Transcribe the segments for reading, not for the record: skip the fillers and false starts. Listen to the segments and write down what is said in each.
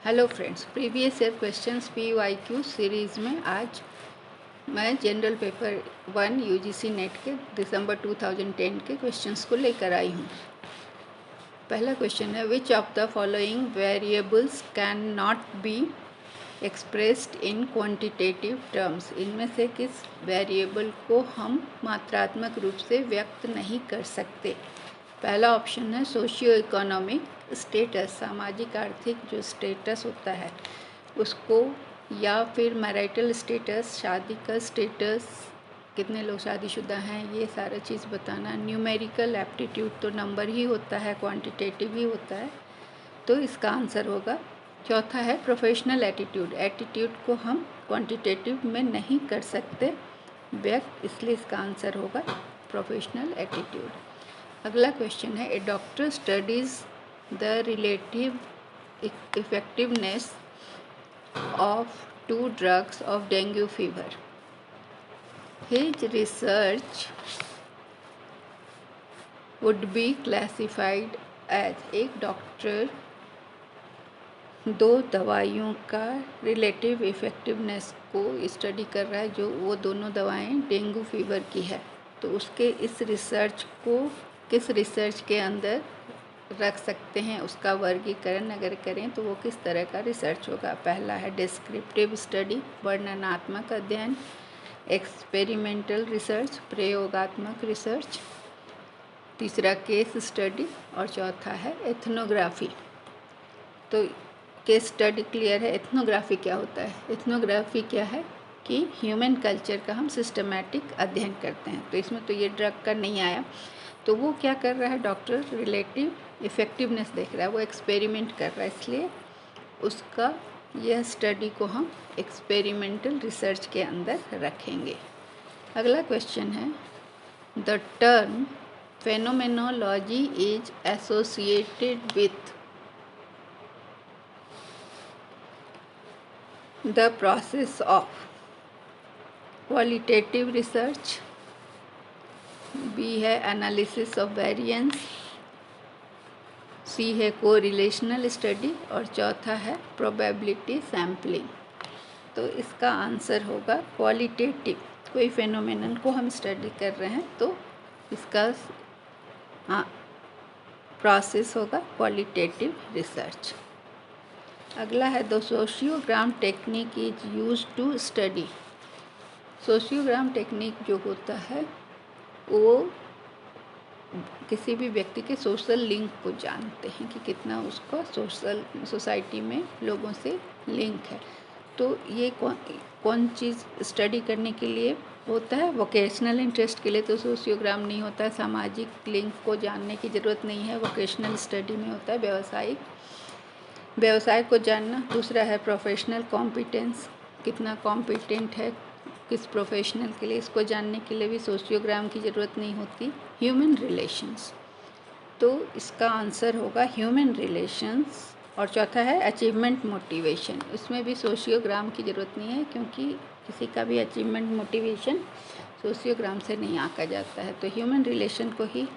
Hello friends, previous year questions PYQ series में आज मैं जनरल पेपर 1 UGC नेट के दिसंबर 2010 के क्वेश्चंस को लेकर आई हूँ। पहला क्वेश्चन है, which of the following variables can not be expressed in quantitative terms. इनमें से किस वेरिएबल को हम मात्रात्मक रूप से व्यक्त नहीं कर सकते। पहला ऑप्शन है सोशियो इकोनॉमिक स्टेटस, सामाजिक आर्थिक जो स्टेटस होता है उसको, या फिर मैरिटल स्टेटस, शादी का स्टेटस, कितने लोग शादीशुदा हैं, ये सारा चीज़ बताना। न्यूमेरिकल एप्टीट्यूड तो नंबर ही होता है, क्वांटिटेटिव ही होता है, तो इसका आंसर होगा। चौथा है प्रोफेशनल एटीट्यूड, एटीट्यूड को हम क्वांटिटेटिव में नहीं कर सकते व्यक्त, इसलिए इसका आंसर होगा प्रोफेशनल एटीट्यूड। अगला क्वेश्चन है, a doctor studies the relative effectiveness of 2 drugs of dengue fever. His research would be classified as, एक डॉक्टर 2 दवाइयों का रिलेटिव इफेक्टिवनेस को स्टडी कर रहा है, जो वो दोनों दवाएं डेंगू फीवर की है, तो उसके इस रिसर्च को किस रिसर्च के अंदर रख सकते हैं, उसका वर्गीकरण अगर करें तो वो किस तरह का रिसर्च होगा। पहला है डिस्क्रिप्टिव स्टडी, वर्णनात्मक अध्ययन, एक्सपेरिमेंटल रिसर्च, प्रयोगात्मक रिसर्च, तीसरा केस स्टडी, और चौथा है एथनोग्राफी। तो केस स्टडी क्लियर है। एथनोग्राफी क्या होता है? एथनोग्राफी क्या है कि ह्यूमन कल्चर का हम सिस्टमैटिक अध्ययन करते हैं, तो इसमें तो ये ड्रग का नहीं आया। तो वो क्या कर रहा है, डॉक्टर रिलेटिव इफ़ेक्टिवनेस देख रहा है, वो एक्सपेरिमेंट कर रहा है, इसलिए उसका यह स्टडी को हम एक्सपेरिमेंटल रिसर्च के अंदर रखेंगे। अगला क्वेश्चन है, the term phenomenology is associated with the process of qualitative research, B है एनालिसिस ऑफ वेरिएंस, सी है कोरिलेशनल स्टडी, और चौथा है प्रोबेबिलिटी सैम्पलिंग। तो इसका आंसर होगा क्वालिटेटिव। कोई फेनोमेनन को हम स्टडी कर रहे हैं तो इसका प्रोसेस होगा क्वालिटेटिव रिसर्च। अगला है, the sociogram technique is used to study. Sociogram technique जो होता है वो किसी भी व्यक्ति के सोशल लिंक को जानते हैं कि कितना उसका सोसाइटी में लोगों से लिंक है। तो ये कौन चीज़ स्टडी करने के लिए होता है? वोकेशनल इंटरेस्ट के लिए तो सोशियोग्राम नहीं होता है, सामाजिक लिंक को जानने की ज़रूरत नहीं है, वोकेशनल स्टडी में होता है, व्यवसाय को जानना। दूसरा है प्रोफेशनल कॉम्पिटेंस, कितना कॉम्पिटेंट है किस प्रोफेशनल के लिए, इसको जानने के लिए भी सोशियोग्राम की ज़रूरत नहीं होती। ह्यूमन रिलेशंस, तो इसका आंसर होगा ह्यूमन रिलेशंस। और चौथा है अचीवमेंट मोटिवेशन, इसमें भी सोशियोग्राम की ज़रूरत नहीं है, क्योंकि किसी का भी अचीवमेंट मोटिवेशन सोशियोग्राम से नहीं आंका जाता है। तो ह्यूमन रिलेशन को ही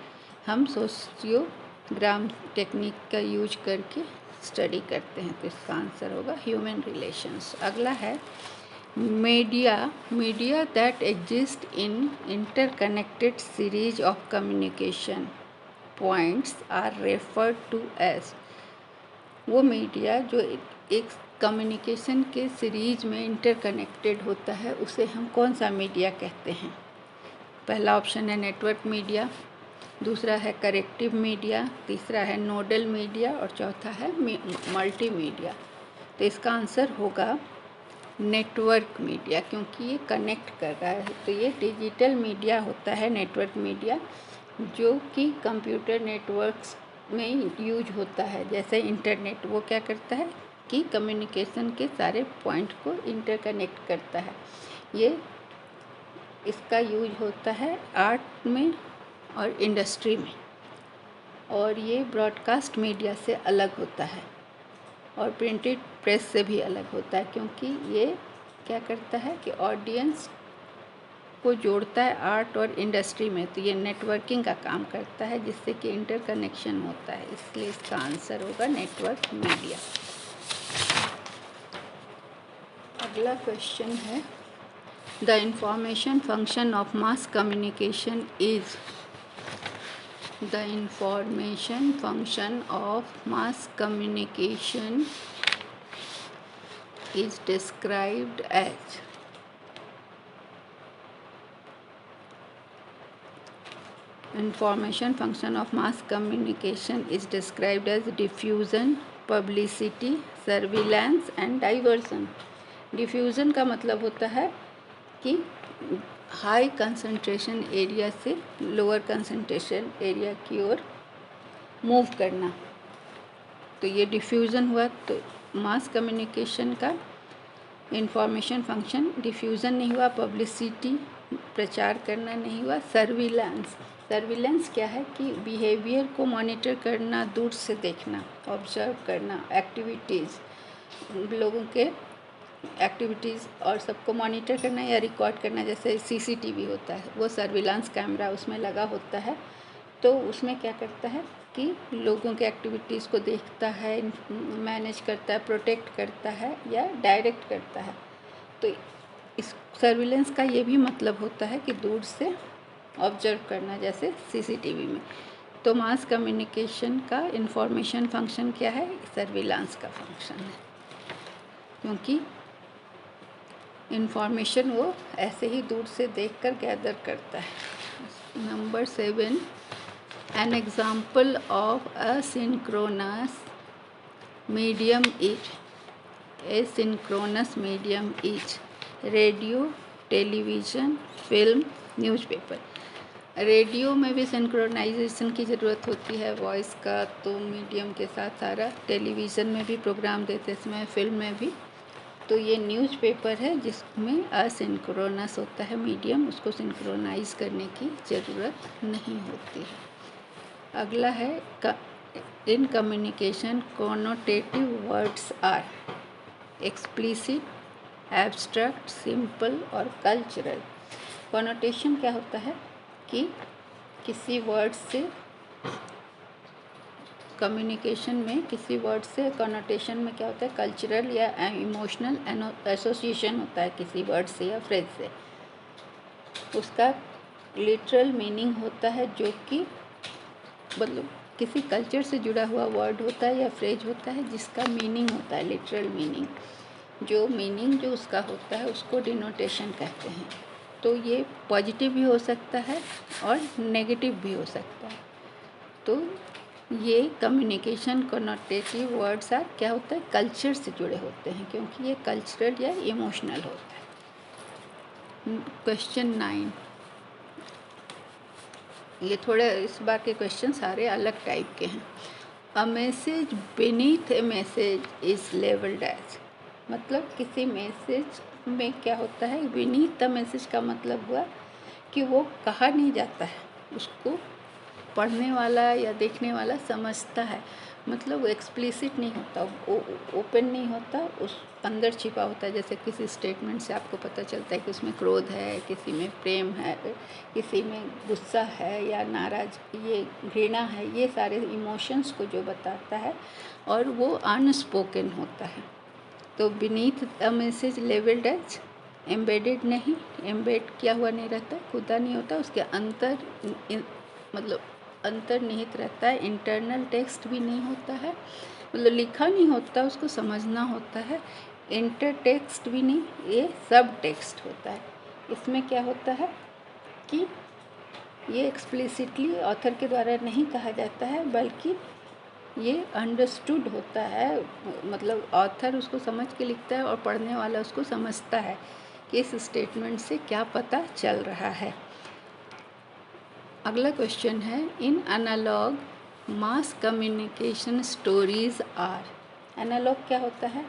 हम सोशियोग्राम टेक्निक का यूज करके स्टडी करते हैं, तो इसका आंसर होगा ह्यूमन रिलेशंस। अगला है, media that exist in interconnected series of communication points are referred to as. वो मीडिया जो एक कम्युनिकेशन के सीरीज में इंटरकनेक्टेड होता है उसे हम कौन सा मीडिया कहते हैं? पहला ऑप्शन है नेटवर्क मीडिया, दूसरा है करेक्टिव मीडिया, तीसरा है नोडल मीडिया, और चौथा है मल्टीमीडिया। तो इसका आंसर होगा नेटवर्क मीडिया, क्योंकि ये कनेक्ट कर रहा है। तो ये डिजिटल मीडिया होता है नेटवर्क मीडिया, जो कि कंप्यूटर नेटवर्क्स में यूज होता है, जैसे इंटरनेट। वो क्या करता है कि कम्युनिकेशन के सारे पॉइंट को इंटरकनेक्ट करता है। ये इसका यूज होता है आर्ट में और इंडस्ट्री में, और ये ब्रॉडकास्ट मीडिया से अलग होता है और प्रिंटेड प्रेस से भी अलग होता है, क्योंकि ये क्या करता है कि ऑडियंस को जोड़ता है आर्ट और इंडस्ट्री में। तो ये नेटवर्किंग का काम करता है, जिससे कि इंटरकनेक्शन होता है, इसलिए इसका आंसर होगा नेटवर्क मीडिया। अगला क्वेश्चन है the information function of mass communication is The information function of mass communication is described as diffusion, publicity, surveillance and diversion. Diffusion का मतलब होता है कि हाई कंसंट्रेशन एरिया से लोअर कंसंट्रेशन एरिया की ओर move करना, तो ये डिफ्यूज़न हुआ। तो मास कम्युनिकेशन का इंफॉर्मेशन फंक्शन डिफ्यूज़न नहीं हुआ, पब्लिसिटी प्रचार करना नहीं हुआ, सर्विलेंस क्या है कि बिहेवियर को मॉनिटर करना, दूर से देखना, ऑब्जर्व करना, एक्टिविटीज़, लोगों के एक्टिविटीज़ और सबको मॉनिटर करना या रिकॉर्ड करना, जैसे सीसीटीवी होता है, वो सर्विलांस कैमरा उसमें लगा होता है। तो उसमें क्या करता है कि लोगों के एक्टिविटीज़ को देखता है, मैनेज करता है, प्रोटेक्ट करता है या डायरेक्ट करता है। तो इस सर्विलेंस का ये भी मतलब होता है कि दूर से ऑब्जर्व करना, जैसे सीसीटीवी में। तो मास कम्युनिकेशन का इंफॉर्मेशन फंक्शन क्या है? सर्विलांस का फंक्शन है, क्योंकि इंफॉर्मेशन वो ऐसे ही दूर से देखकर गैदर करता है। Number 7, an example of asynchronous medium is radio, television, film, newspaper. Radio में भी सिंक्रोनाइजेशन की ज़रूरत होती है वॉइस का, तो मीडियम के साथ सारा। टेलीविज़न में भी प्रोग्राम देते समय, फिल्म में भी। तो ये न्यूज़पेपर है जिसमें असिंक्रोनस होता है मीडियम, उसको सिंक्रोनाइज करने की ज़रूरत नहीं होती है। अगला है in communication connotative words are explicit, abstract, simple और कल्चरल। कॉनोटेशन क्या होता है कि किसी वर्ड से कम्युनिकेशन में किसी वर्ड से कॉनोटेशन में क्या होता है, कल्चरल या इमोशनल एसोसिएशन होता है किसी वर्ड से या फ्रेज से। उसका लिटरल मीनिंग होता है, जो कि मतलब किसी कल्चर से जुड़ा हुआ वर्ड होता है या फ्रेज होता है जिसका मीनिंग होता है लिटरल मीनिंग। जो उसका होता है उसको डिनोटेशन कहते हैं। तो ये पॉजिटिव भी हो सकता है और नेगेटिव भी हो सकता है। तो ये कम्युनिकेशन कॉनोटेटिव वर्ड्स आर क्या होता है, कल्चर से जुड़े होते हैं, क्योंकि ये कल्चरल या इमोशनल होता है। क्वेश्चन 9, ये थोड़े इस बार के क्वेश्चन सारे अलग टाइप के हैं। A message beneath a message is labelled as, मतलब किसी मैसेज में क्या होता है, बीनीथ द मैसेज का मतलब हुआ कि वो कहा नहीं जाता है, उसको पढ़ने वाला या देखने वाला समझता है। मतलब वो एक्सप्लिसिट नहीं होता, ओपन नहीं होता, उस अंदर छिपा होता है। जैसे किसी स्टेटमेंट से आपको पता चलता है कि उसमें क्रोध है, किसी में प्रेम है, किसी में गुस्सा है या नाराज, ये घृणा है, ये सारे इमोशंस को जो बताता है, और वो अनस्पोकन होता है। तो beneath a message labelled as, embedded नहीं, एम्बेड किया हुआ नहीं रहता, खुदा नहीं होता, उसके अंतर मतलब अंतर्निहित रहता है। इंटरनल टेक्स्ट भी नहीं होता है, मतलब लिखा नहीं होता, उसको समझना होता है। इंटर टेक्स्ट भी नहीं, ये सब टेक्स्ट होता है। इसमें क्या होता है कि ये एक्सप्लिसिटली ऑथर के द्वारा नहीं कहा जाता है, बल्कि ये अंडरस्टूड होता है, मतलब ऑथर उसको समझ के लिखता है और पढ़ने वाला उसको समझता है कि इस स्टेटमेंट से क्या पता चल रहा है। अगला क्वेश्चन है, in analog mass communication stories are. Analog क्या होता है,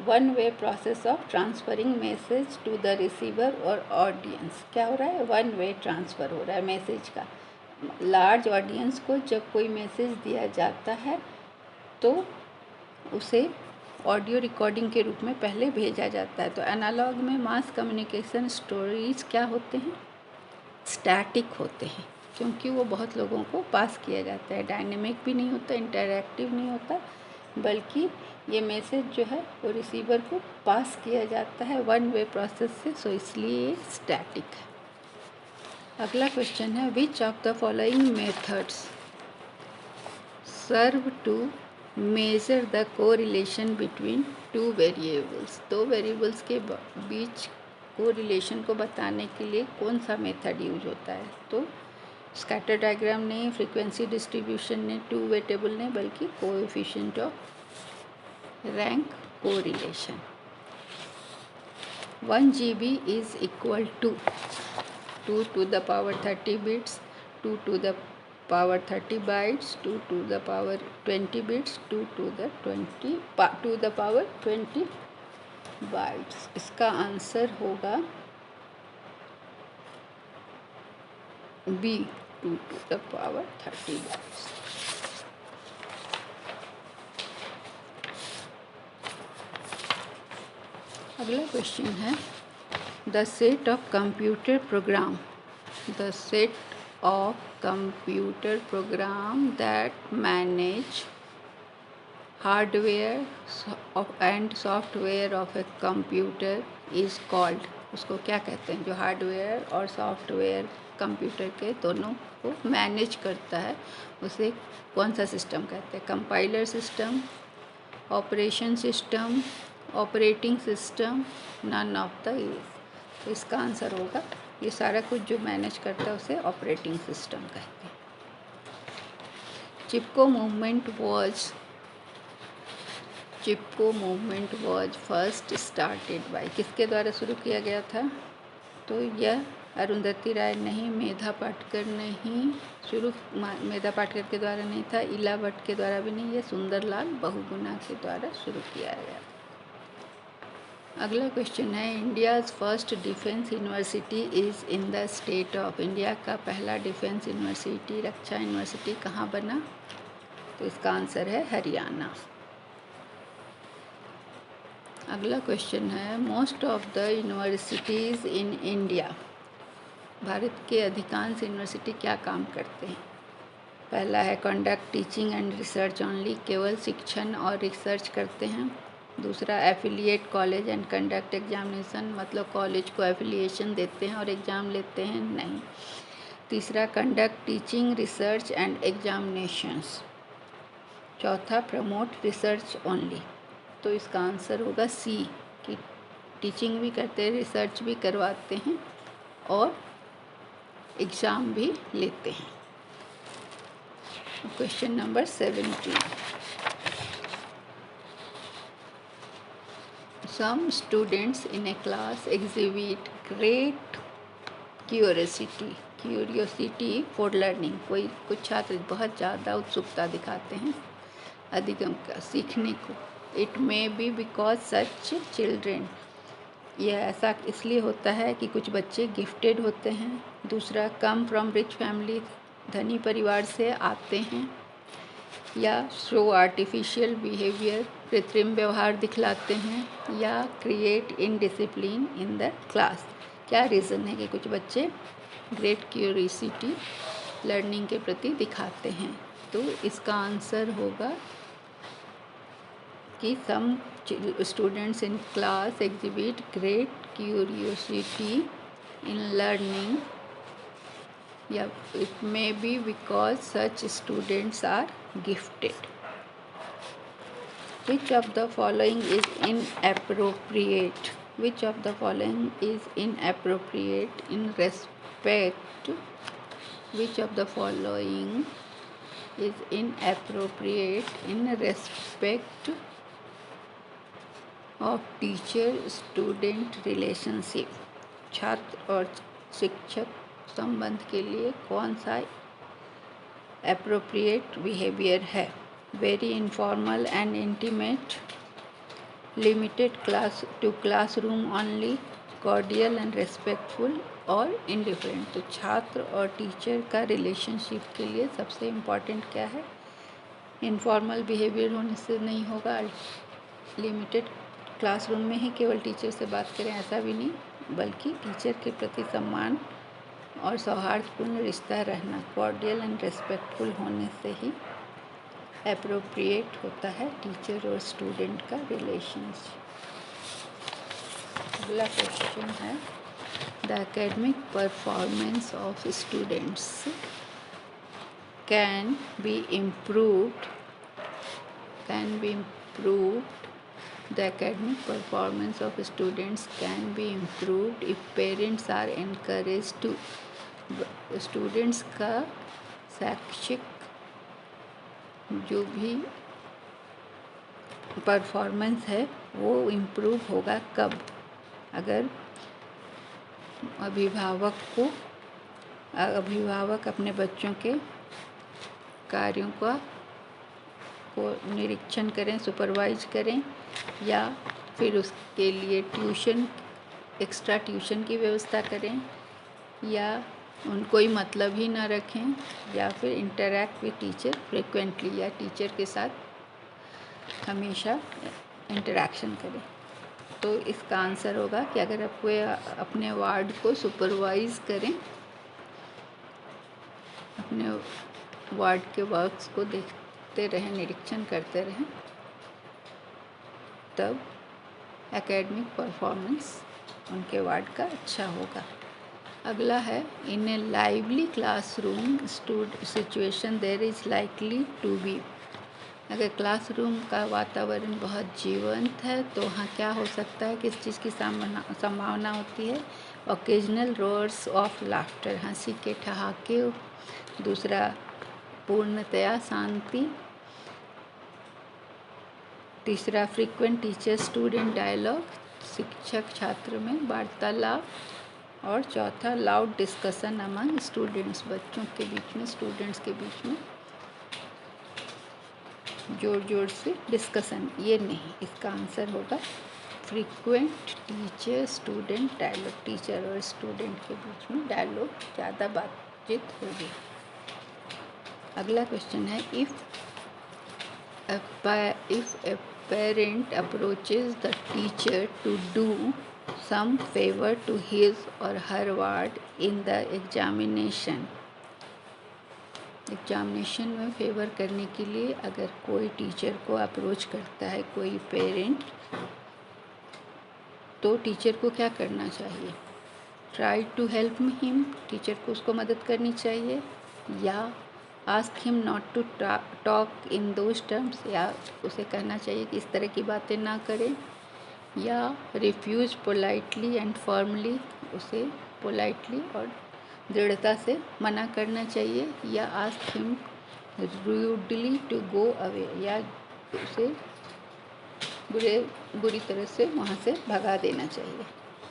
one way process of transferring message to the receiver और ऑडियंस। क्या हो रहा है, वन वे ट्रांसफ़र हो रहा है मैसेज का। लार्ज ऑडियंस को जब कोई मैसेज दिया जाता है तो उसे ऑडियो रिकॉर्डिंग के रूप में पहले भेजा जाता है। तो एनालॉग में मास कम्युनिकेशन स्टोरीज क्या होते हैं, स्टैटिक होते हैं, क्योंकि वो बहुत लोगों को पास किया जाता है। डायनेमिक भी नहीं होता, इंटरैक्टिव नहीं होता, बल्कि ये मैसेज जो है वो रिसीवर को पास किया जाता है वन वे प्रोसेस से, सो इसलिए ये स्टैटिक है। अगला क्वेश्चन है which of the following methods serve to measure the correlation between two variables. दो वेरिएबल्स के बीच कोरिलेशन को बताने के लिए कौन सा मेथड यूज होता है? तो स्कैटर डायग्राम नहीं, फ्रीक्वेंसी डिस्ट्रीब्यूशन नहीं, टू वे टेबल नहीं, बल्कि coefficient of rank correlation. 1 GB is equal to 2 to the power 30 bits, 2 to the power 30 bytes, 2 to the power 20 bits, 2 to the power 20 bytes। इसका answer होगा B, 2 to the power 30 bytes। अगला question है the set of computer program that manage hardware and software of a computer is called. उसको क्या कहते हैं? जो hardware और सॉफ्टवेयर कंप्यूटर के दोनों को मैनेज करता है उसे कौन सा सिस्टम कहते हैं? Compiler system, operation system, operating system, none of the is. तो इसका आंसर होगा ये सारा कुछ जो मैनेज करता है उसे ऑपरेटिंग सिस्टम कहते हैं। Chipko movement was first started by. किसके द्वारा शुरू किया गया था? तो यह अरुंधति राय नहीं, मेधा पाटकर नहीं, मेधा पाटकर के द्वारा नहीं था, इला भट्ट के द्वारा भी नहीं, यह सुंदरलाल बहुगुणा के द्वारा शुरू किया गया। अगला क्वेश्चन है India's first defence university is in the state of. India का पहला डिफेंस यूनिवर्सिटी, रक्षा यूनिवर्सिटी कहाँ बना? तो इसका आंसर है हरियाणा। अगला क्वेश्चन है most of the universities in India. Bharat के अधिकांश यूनिवर्सिटी क्या काम करते हैं? पहला है conduct teaching and research only, केवल शिक्षण और रिसर्च करते हैं। दूसरा affiliate college and conduct examination, मतलब कॉलेज को एफिलिएशन देते हैं और एग्ज़ाम लेते हैं? नहीं। तीसरा conduct teaching research and examinations. चौथा प्रमोट रिसर्च ओनली। तो इसका आंसर होगा सी कि टीचिंग भी करते हैं, रिसर्च भी करवाते हैं और एग्ज़ाम भी लेते हैं। Question number 17। Some students in a class exhibit great curiosity for learning। कुछ छात्र बहुत ज़्यादा उत्सुकता दिखाते हैं अधिगम का, सीखने को। It may be because such children, यह ऐसा इसलिए होता है कि कुछ बच्चे गिफ्टेड होते हैं। दूसरा कम फ्रॉम रिच फैमिली, धनी परिवार से आते हैं। या शो आर्टिफिशियल बिहेवियर, कृत्रिम व्यवहार दिखलाते हैं। या create indiscipline in the class. क्या रीज़न है कि कुछ बच्चे ग्रेट क्यूरियोसिटी लर्निंग के प्रति दिखाते हैं? तो इसका आंसर होगा कि some students in class exhibit great curiosity in learning, या it may be because such students are gifted। Which of the following is inappropriate? Which of the following is inappropriate in respect? Which of the following is inappropriate in respect of teacher-student relationship? छात्र और शिक्षक संबंध के लिए कौन सा appropriate behavior है? Very informal and intimate, limited to classroom only, cordial and respectful और indifferent। तो छात्र और टीचर का रिलेशनशिप के लिए सबसे इम्पॉर्टेंट क्या है? इनफॉर्मल बिहेवियर होने से नहीं होगा, लिमिटेड क्लासरूम में ही केवल टीचर से बात करें ऐसा भी नहीं, बल्कि टीचर के प्रति सम्मान और सौहार्दपूर्ण रिश्ता रहना, कॉर्डियल एंड रेस्पेक्टफुल होने से ही एप्रोप्रिएट होता है टीचर और स्टूडेंट का रिलेशनशिप। अगला क्वेश्चन है the academic performance of students can be improved The academic performance of students can be improved if parents are encouraged to students का शैक्षिक जो भी परफॉर्मेंस है वो इम्प्रूव होगा कब? अगर अभिभावक अपने बच्चों के कार्यों को निरीक्षण करें, सुपरवाइज करें, या फिर उसके लिए एक्स्ट्रा ट्यूशन की व्यवस्था करें, या कोई मतलब ही ना रखें, या फिर इंटरैक्ट विद टीचर फ्रिक्वेंटली, या टीचर के साथ हमेशा इंटरैक्शन करें। तो इसका आंसर होगा कि अगर आप अपने वार्ड को सुपरवाइज करें, अपने वार्ड के वर्क्स को देखते रहें, निरीक्षण करते रहें, तब एकेडमिक परफॉर्मेंस उनके वार्ड का अच्छा होगा। अगला है in a lively classroom situation there is likely to be. अगर क्लासरूम का वातावरण बहुत जीवंत है तो वहाँ क्या हो सकता है, किस चीज़ की संभावना होती है? ओकेजनल रोर्स ऑफ लाफ्टर, हंसी के ठहाके। दूसरा, पूर्णतया शांति। तीसरा, फ्रीक्वेंट टीचर स्टूडेंट डायलॉग, शिक्षक छात्र में वार्तालाप। और चौथा, लाउड डिस्कशन अमंग स्टूडेंट्स, बच्चों के बीच में, स्टूडेंट्स के बीच में जोर जोर से डिस्कशन। ये नहीं, इसका आंसर होगा frequent teacher student dialogue, teacher और स्टूडेंट के बीच में डायलॉग, ज़्यादा बातचीत होगी। अगला क्वेश्चन है if a parent approaches the teacher to do some favour to his or her ward in the examination में फेवर करने के लिए अगर कोई टीचर को अप्रोच करता है कोई पेरेंट, तो टीचर को क्या करना चाहिए? Try to help him, teacher को उसको मदद करनी चाहिए, या ask him not to talk in those terms, या उसे कहना चाहिए कि इस तरह की बातें ना करें, या रिफ्यूज पोलाइटली एंड फर्मली, उसे पोलाइटली और दृढ़ता से मना करना चाहिए, या ask him rudely to go away, या उसे बुरी तरह से वहाँ से भगा देना चाहिए।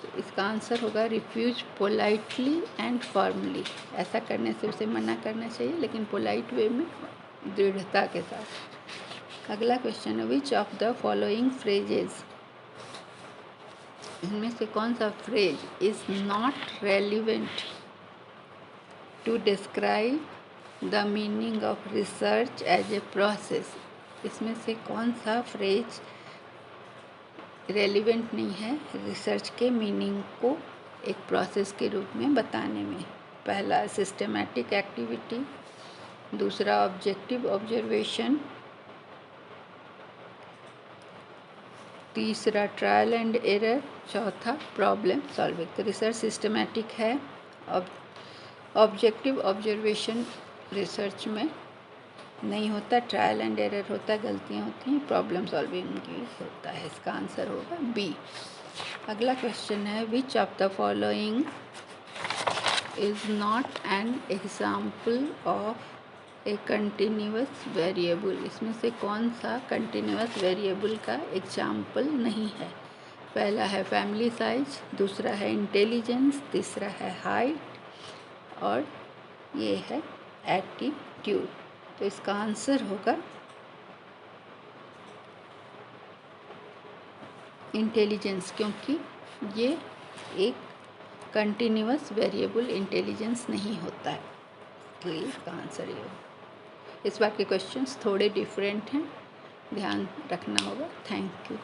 तो इसका आंसर होगा रिफ्यूज पोलाइटली एंड फर्मली। ऐसा करने से उसे मना करना चाहिए, लेकिन पोलाइट वे में, दृढ़ता के साथ। अगला क्वेश्चन है which of the following phrases, इनमें से कौन सा phrase is not relevant to describe the meaning of research as a process? इसमें से कौन सा फ्रेज रेलिवेंट नहीं है रिसर्च के मीनिंग को एक प्रोसेस के रूप में बताने में? पहला, सिस्टमैटिक एक्टिविटी। दूसरा, ऑब्जेक्टिव ऑब्जर्वेशन। तीसरा, ट्रायल एंड एरर। चौथा, प्रॉब्लम सॉल्विंग। तो रिसर्च सिस्टमैटिक है, ऑब्जेक्टिव ऑब्जर्वेशन रिसर्च में नहीं होता, ट्रायल एंड एरर होता है, गलतियाँ होती हैं, प्रॉब्लम सॉल्विंग की होता है। इसका आंसर होगा बी। अगला क्वेश्चन है which of the following is not an example of A continuous variable? इसमें से कौन सा कंटिन्यूअस वेरिएबल का एग्जाम्पल नहीं है? पहला है फैमिली साइज, दूसरा है इंटेलिजेंस, तीसरा है हाइट, और ये है एटीट्यूड। तो इसका आंसर होगा इंटेलिजेंस, क्योंकि ये एक कंटिन्यूअस वेरिएबल इंटेलिजेंस नहीं होता है, तो इसका आंसर ये होगा। इस बार के क्वेश्चंस थोड़े डिफरेंट हैं, ध्यान रखना होगा। Thank you.